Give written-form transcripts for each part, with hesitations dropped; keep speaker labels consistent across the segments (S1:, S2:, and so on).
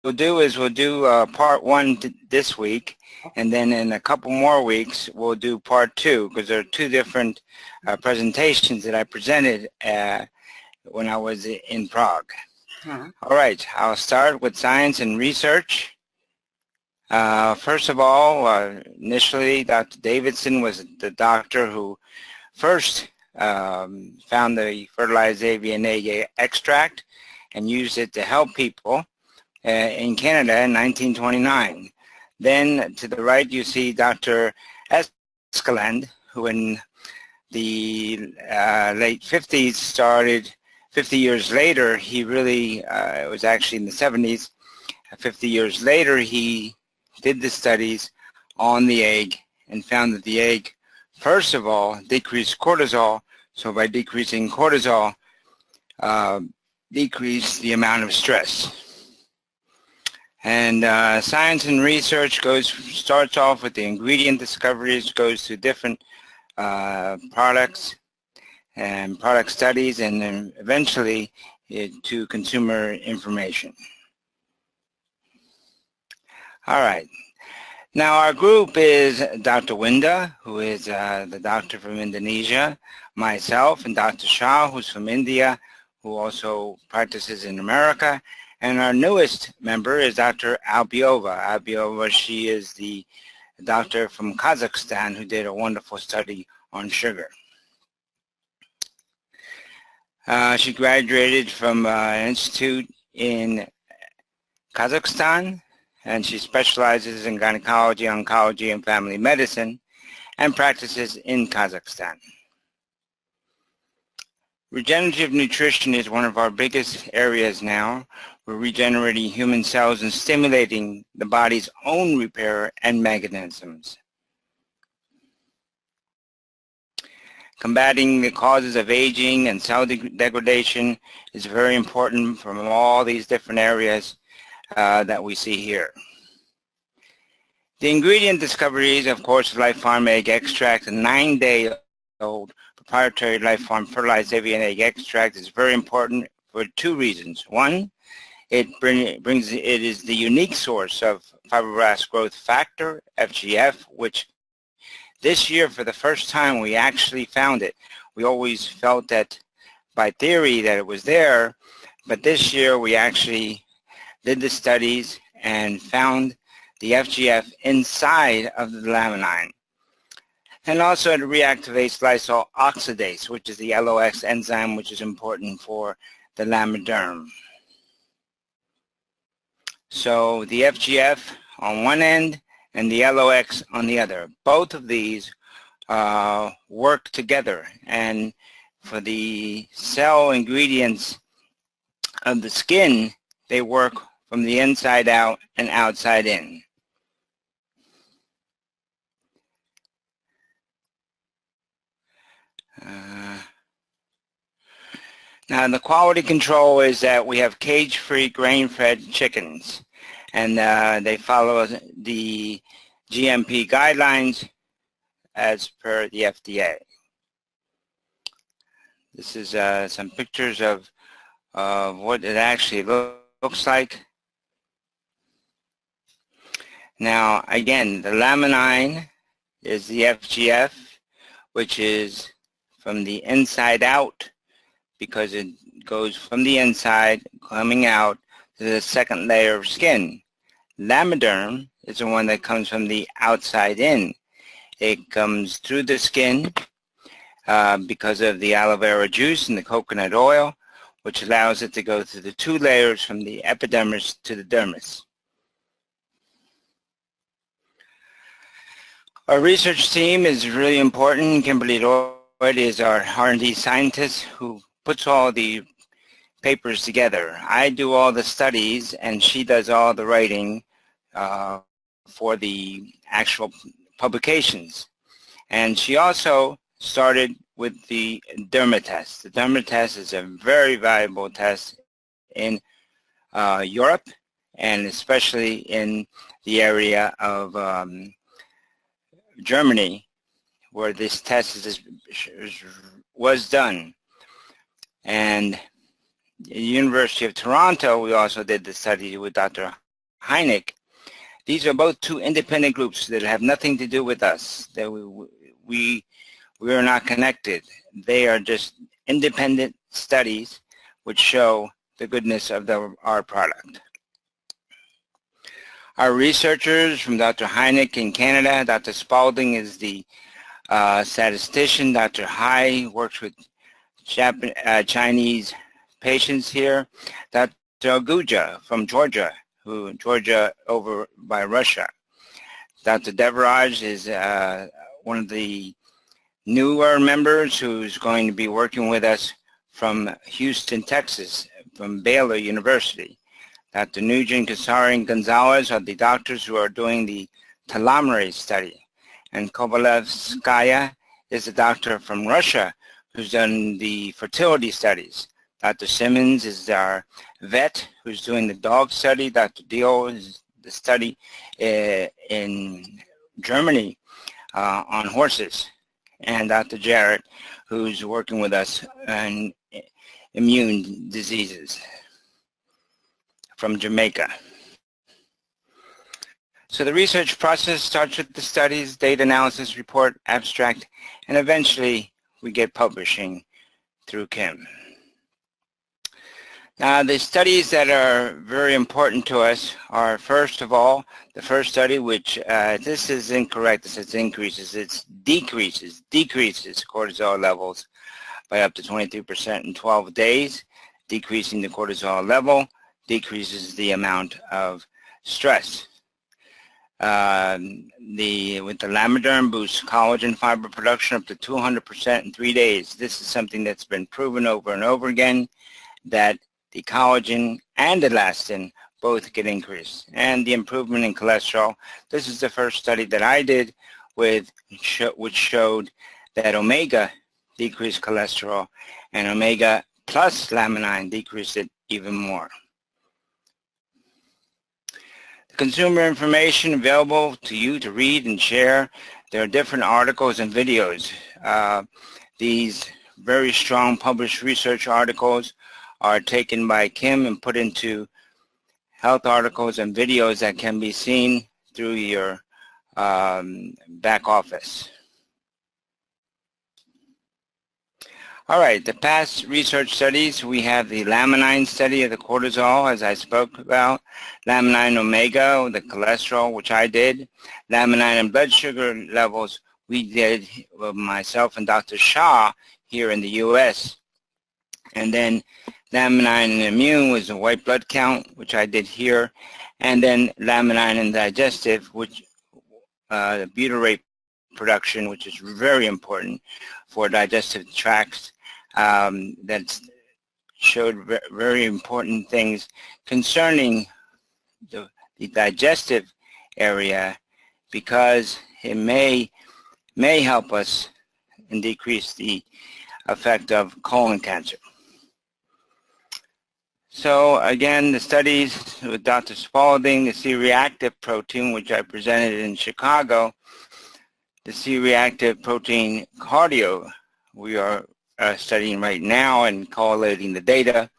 S1: we'll do is we'll do part one this week, and then in a couple more weeks we'll do part two, because there are two different presentations that I presented when I was in Prague. All right, I'll start with science and research. First of all, initially Dr. Davidson was the doctor who first found the fertilized avian egg extract and used it to help people in Canada in 1929. Then to the right you see Dr. Eskeland, who in the late 50s started. 50 years later, he really, it was actually in the 70s, 50 years later he did the studies on the egg and found that the egg, first of all, decreased cortisol. So by decreasing cortisol, decreased the amount of stress. And science and research starts off with the ingredient discoveries, goes to different products and product studies, and then eventually to consumer information. All right. Now our group is Dr. Winda, who is the doctor from Indonesia, myself, and Dr. Shah, who's from India, who also practices in America. And our newest member is Dr. Albiova. Albiova, she is the doctor from Kazakhstan who did a wonderful study on sugar. She graduated from an institute in Kazakhstan, and she specializes in gynecology, oncology, and family medicine, and practices in Kazakhstan. Regenerative nutrition is one of our biggest areas now. We're regenerating human cells and stimulating the body's own repair and mechanisms. Combating the causes of aging and cell degradation is very important from all these different areas that we see here. The ingredient discoveries, of course, LifePharm egg extract, a 9-day-old proprietary LifePharm fertilized avian egg extract, is very important for two reasons. One, it is the unique source of fibroblast growth factor, FGF, which this year, for the first time, we actually found it. We always felt that by theory that it was there, but this year we actually did the studies and found the FGF inside of the laminine. And also it reactivates lysol oxidase, which is the LOX enzyme, which is important for the lamoderm. So the FGF on one end and the LOX on the other. Both of these work together, and for the cell ingredients of the skin, they work from the inside out and outside in. Now the quality control is that we have cage-free, grain-fed chickens, and they follow the GMP guidelines as per the FDA. This is some pictures of what it actually looks like. Now again, the laminine is the FGF, which is from the inside out, because it goes from the inside coming out to the second layer of skin. Lamoderm is the one that comes from the outside in. It comes through the skin because of the aloe vera juice and the coconut oil, which allows it to go through the two layers from the epidermis to the dermis. Our research team is really important. Kimberly Lloyd is our R&D scientist who puts all the papers together. I do all the studies and she does all the writing for the actual publications. And she also started with the derma test. The derma test is a very valuable test in Europe, and especially in the area of Germany, where this test was done. And at the University of Toronto, we also did the study with Dr. Hynek. These are both two independent groups that have nothing to do with us. That we are not connected. They are just independent studies which show the goodness of our product. Our researchers from Dr. Hynek in Canada, Dr. Spalding is the statistician, Dr. Hai works with Chinese patients here, Dr. ANDUJAR from Georgia, Georgia over by Russia. Dr. Devaraj is one of the newer members who's going to be working with us from Houston, Texas, from Baylor University. Dr. Nugent, Kasari, and Gonzalez are the doctors who are doing the telomerase study. And Kovalevskaya is a doctor from Russia who's done the fertility studies. Dr. Simmons is our vet who's doing the dog study. Dr. Dio is the study in Germany on horses. And Dr. Jarrett, who's working with us on immune diseases from Jamaica. So the research process starts with the studies, data analysis, report, abstract, and eventually we get publishing through Kim. Now, the studies that are very important to us are, first of all, the first study, which this is incorrect. It says increases. It's decreases cortisol levels by up to 23% in 12 days. Decreasing the cortisol level decreases the amount of stress. With the Lamiderm boosts collagen fiber production up to 200% in 3 days. This is something that's been proven over and over again, that the collagen and elastin both get increased. And the improvement in cholesterol. This is the first study that I did which showed that omega decreased cholesterol and omega plus laminine decreased it even more. The consumer information available to you to read and share. There are different articles and videos. These very strong published research articles are taken by Kim and put into health articles and videos that can be seen through your back office. All right, the past research studies, we have the laminine study of the cortisol, as I spoke about, laminine omega, the cholesterol, which I did, laminine and blood sugar levels, we did myself and Dr. Shah here in the U.S. And then laminine and immune was a white blood count, which I did here, and then laminine and digestive, which the butyrate production, which is very important for digestive tracts, that showed very important things concerning the digestive area, because it may help us and decrease the effect of colon cancer. So again, the studies with Dr. Spalding, the C-reactive protein, which I presented in Chicago, the C-reactive protein cardio, we are studying right now and correlating the data.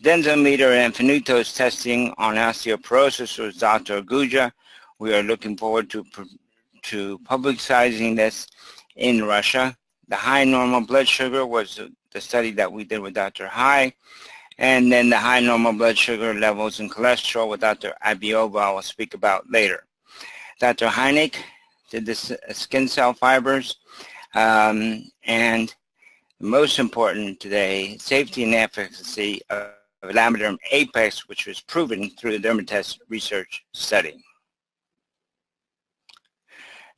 S1: Densometer and finitose testing on osteoporosis with Dr. ANDUJAR. We are looking forward to publicizing this in Russia. The high normal blood sugar was the study that we did with Dr. Hai. And then the high normal blood sugar levels and cholesterol with Dr. Abiova, I will speak about later. Dr. Hynek did this skin cell fibers, and most important today, safety and efficacy of Lamiderm Apex, which was proven through the Dermatest research study.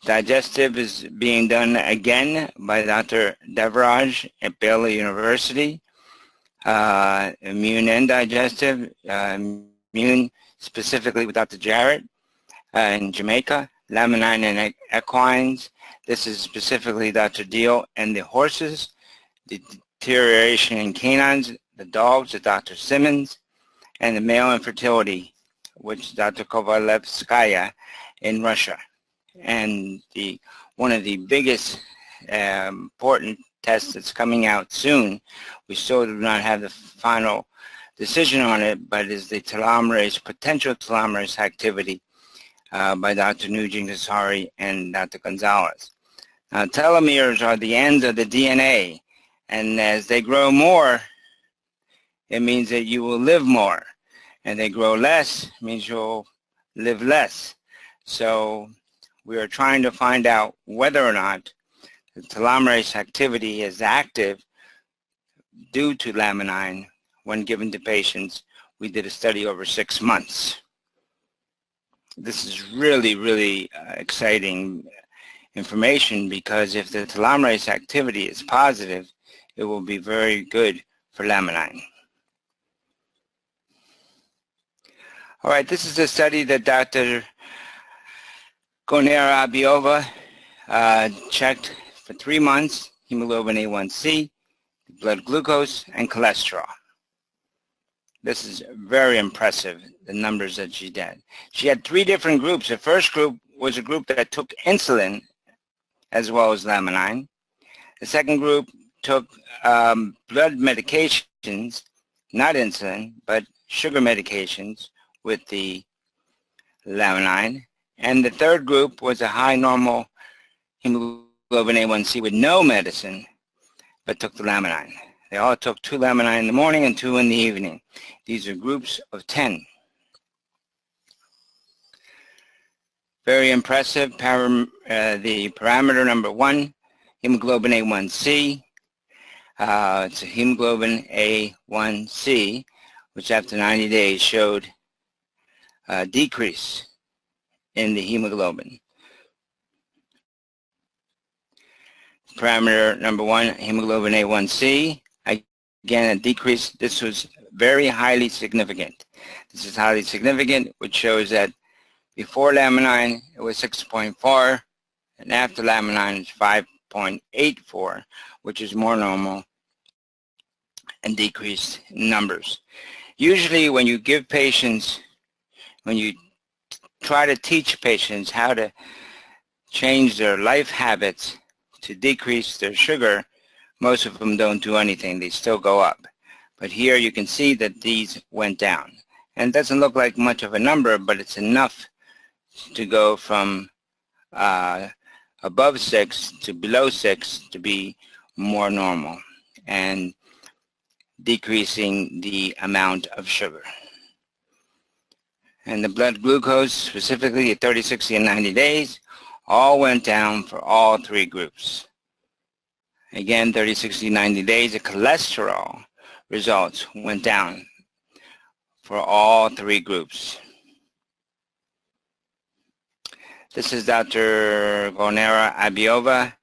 S1: Digestive is being done again by Dr. Devaraj at Baylor University. Immune and digestive, immune specifically with Dr. Jarrett in Jamaica, laminine and equines. This is specifically Dr. Deal and the horses, the deterioration in canines, the dogs, the Dr. Simmons, and the male infertility, which Dr. Kovalevskaya in Russia. And one of the biggest important test that's coming out soon. We still do not have the decision on it, but is the telomerase, potential telomerase activity by Dr. Nugent-Gasari and Dr. Gonzalez. Now, telomeres are the ends of the DNA, and as they grow more, it means that you will live more, and they grow less means you'll live less. So we are trying to find out whether or not the telomerase activity is active due to laminine when given to patients. We did a study over 6 months. This is really, really exciting information, because if the telomerase activity is positive, it will be very good for laminine. All right, this is a study that Dr. Gonera-Abiova checked for 3 months, hemoglobin A1C, blood glucose, and cholesterol. This is very impressive, the numbers that she did. She had 3 different groups. The first group was a group that took insulin as well as laminine. The second group took blood medications, not insulin, but sugar medications with the laminine. And the third group was a high normal hemoglobin A1C with no medicine, but took the laminine. They all took 2 laminine in the morning and 2 in the evening. These are groups of 10. Very impressive. The parameter number 1, hemoglobin A1C. It's a hemoglobin A1C, which after 90 days showed a decrease in the hemoglobin. Parameter number 1, hemoglobin A1C. Again, a decrease. This was very highly significant. This is highly significant, which shows that before laminine, it was 6.4, and after laminine, it's 5.84, which is more normal and decreased in numbers. Usually when you give patients, when you try to teach patients how to change their life habits to decrease their sugar, most of them don't do anything. They still go up. But here you can see that these went down. And it doesn't look like much of a number, but it's enough to go from above 6 to below 6 to be more normal and decreasing the amount of sugar. And the blood glucose, specifically at 30, 60, and 90 days, all went down for all 3 groups. Again, 30, 60, 90 days, the cholesterol results went down for all 3 groups. This is Dr. Gonera-Abiova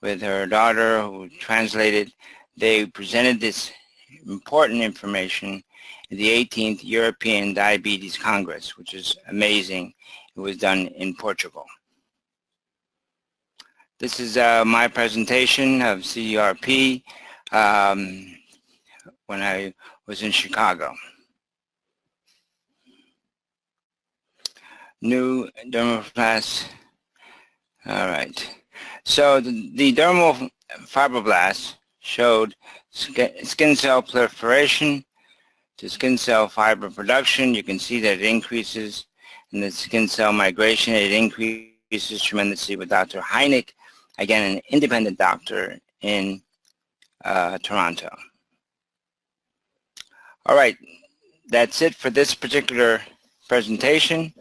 S1: with her daughter who translated. They presented this important information at the 18th European Diabetes Congress, which is amazing. It was done in Portugal. This is my presentation of CRP when I was in Chicago. New dermoblast. All right. So the dermal fibroblasts showed skin cell proliferation to skin cell fiber production. You can see that it increases in the skin cell migration. It increases tremendously with Dr. Heineck, again, an independent doctor in Toronto. All right, that's it for this particular presentation.